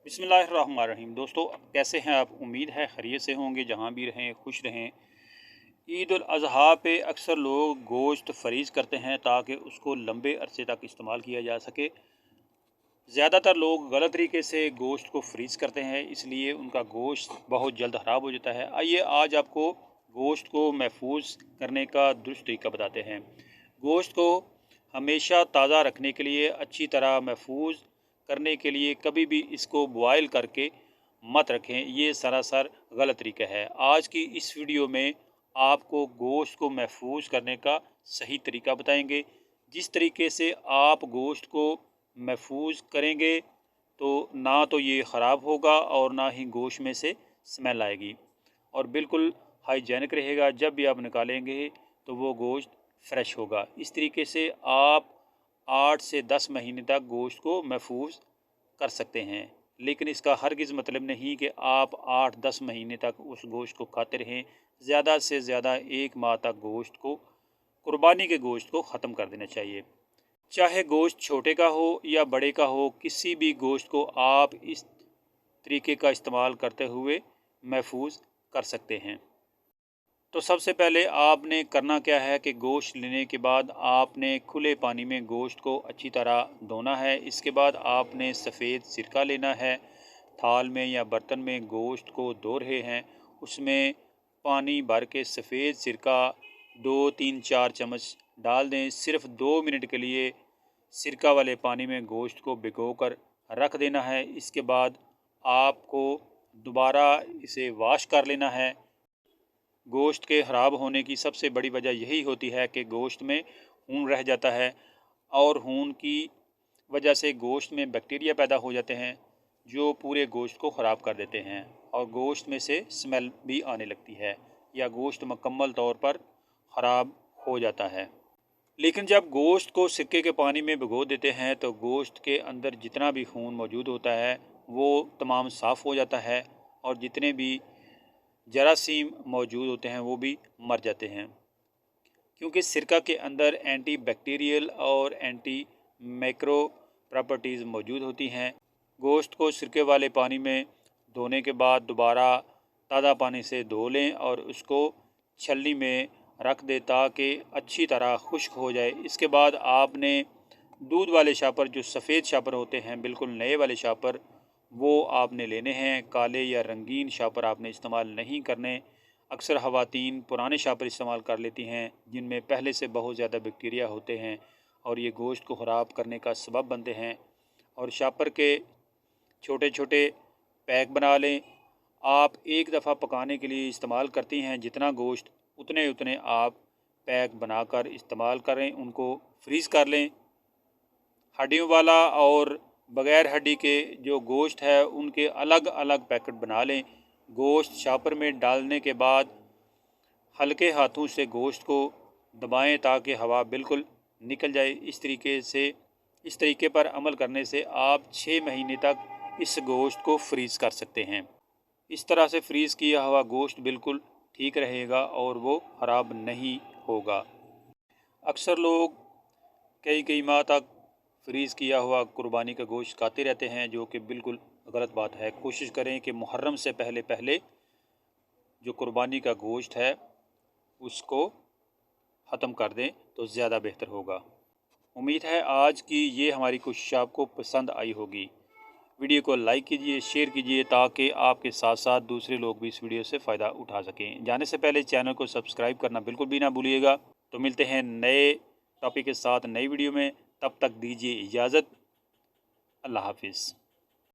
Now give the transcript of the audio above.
बिस्मिल्लाहिर्रहमानिर्रहीम। दोस्तों, कैसे हैं आप? उम्मीद है खैरियत से होंगे। जहाँ भी रहें खुश रहें। ईद उल अज़हा पे अक्सर लोग गोश्त फ्रीज़ करते हैं ताकि उसको लंबे अरसे तक इस्तेमाल किया जा सके। ज़्यादातर लोग गलत तरीके से गोश्त को फ्रीज़ करते हैं, इसलिए उनका गोश्त बहुत जल्द ख़राब हो जाता है। आइए आज आपको गोश्त को महफूज करने का दुरुस्त तरीका बताते हैं। गोश्त को हमेशा ताज़ा रखने के लिए, अच्छी तरह महफूज करने के लिए कभी भी इसको बॉयल करके मत रखें। ये सरासर गलत तरीका है। आज की इस वीडियो में आपको गोश्त को महफूज करने का सही तरीका बताएंगे। जिस तरीके से आप गोश्त को महफूज करेंगे तो ना तो ये ख़राब होगा और ना ही गोश्त में से स्मेल आएगी, और बिल्कुल हाइजेनिक रहेगा। जब भी आप निकालेंगे तो वो गोश्त फ्रेश होगा। इस तरीके से आप 8 से 10 महीने तक गोश्त को महफूज कर सकते हैं। लेकिन इसका हरगिज़ मतलब नहीं कि आप 8-10 महीने तक उस गोश्त को खाते रहें। ज़्यादा से ज़्यादा 1 माह तक गोश्त को, कुर्बानी के गोश्त को ख़त्म कर देना चाहिए। चाहे गोश्त छोटे का हो या बड़े का हो, किसी भी गोश्त को आप इस तरीके का इस्तेमाल करते हुए महफूज कर सकते हैं। तो सबसे पहले आपने करना क्या है कि गोश्त लेने के बाद आपने खुले पानी में गोश्त को अच्छी तरह धोना है। इसके बाद आपने सफ़ेद सिरका लेना है। थाल में या बर्तन में गोश्त को धो रहे हैं, उसमें पानी भर के सफ़ेद सिरका 2-3-4 चम्मच डाल दें। सिर्फ़ 2 मिनट के लिए सिरका वाले पानी में गोश्त को भिगोकर रख देना है। इसके बाद आपको दोबारा इसे वॉश कर लेना है। गोश्त के ख़राब होने की सबसे बड़ी वजह यही होती है कि गोश्त में खून रह जाता है, और खून की वजह से गोश्त में बैक्टीरिया पैदा हो जाते हैं जो पूरे गोश्त को ख़राब कर देते हैं, और गोश्त में से स्मेल भी आने लगती है या गोश्त मुकम्मल तौर पर ख़राब हो जाता है। लेकिन जब गोश्त को सिरके के पानी में भिगो देते हैं तो गोश्त के अंदर जितना भी खून मौजूद होता है वो तमाम साफ़ हो जाता है, और जितने भी जरासीम मौजूद होते हैं वो भी मर जाते हैं, क्योंकि सिरका के अंदर एंटी बैक्टीरियल और एंटी मैक्रो प्रॉपर्टीज़ मौजूद होती हैं। गोश्त को सिरके वाले पानी में धोने के बाद दोबारा ताज़ा पानी से धो लें और उसको छलनी में रख दें ताकि अच्छी तरह खुश्क हो जाए। इसके बाद आपने दूध वाले शापर, जो सफ़ेद शापर होते हैं, बिल्कुल नए वाले शापर, वो आपने लेने हैं। काले या रंगीन शापर आपने इस्तेमाल नहीं करने। अक्सर ख़वातीन पुराने शापर इस्तेमाल कर लेती हैं जिनमें पहले से बहुत ज़्यादा बैक्टीरिया होते हैं और ये गोश्त को ख़राब करने का सबब बनते हैं। और शापर के छोटे छोटे पैक बना लें। आप एक दफ़ा पकाने के लिए इस्तेमाल करती हैं जितना गोश्त, उतने उतने आप पैक बनाकर इस्तेमाल करें। उनको फ्रीज़ कर लें। हड्डियों वाला और बग़ैर हड्डी के जो गोश्त है उनके अलग अलग पैकेट बना लें। गोश्त शापर में डालने के बाद हल्के हाथों से गोश्त को दबाएं ताकि हवा बिल्कुल निकल जाए। इस तरीके पर अमल करने से आप 6 महीने तक इस गोश्त को फ्रीज़ कर सकते हैं। इस तरह से फ्रीज़ किया हुआ गोश्त बिल्कुल ठीक रहेगा और वो ख़राब नहीं होगा। अक्सर लोग कई कई माह तक फ्रीज़ किया हुआ कुर्बानी का गोश्त खाते रहते हैं, जो कि बिल्कुल गलत बात है। कोशिश करें कि मुहर्रम से पहले पहले जो कुर्बानी का गोश्त है उसको ख़त्म कर दें तो ज़्यादा बेहतर होगा। उम्मीद है आज की ये हमारी कोशिश आपको पसंद आई होगी। वीडियो को लाइक कीजिए, शेयर कीजिए ताकि आपके साथ साथ दूसरे लोग भी इस वीडियो से फ़ायदा उठा सकें। जाने से पहले चैनल को सब्सक्राइब करना बिल्कुल भी ना भूलिएगा। तो मिलते हैं नए टॉपिक के साथ नई वीडियो में। तब तक दीजिए इजाज़त। अल्लाह हाफिज़।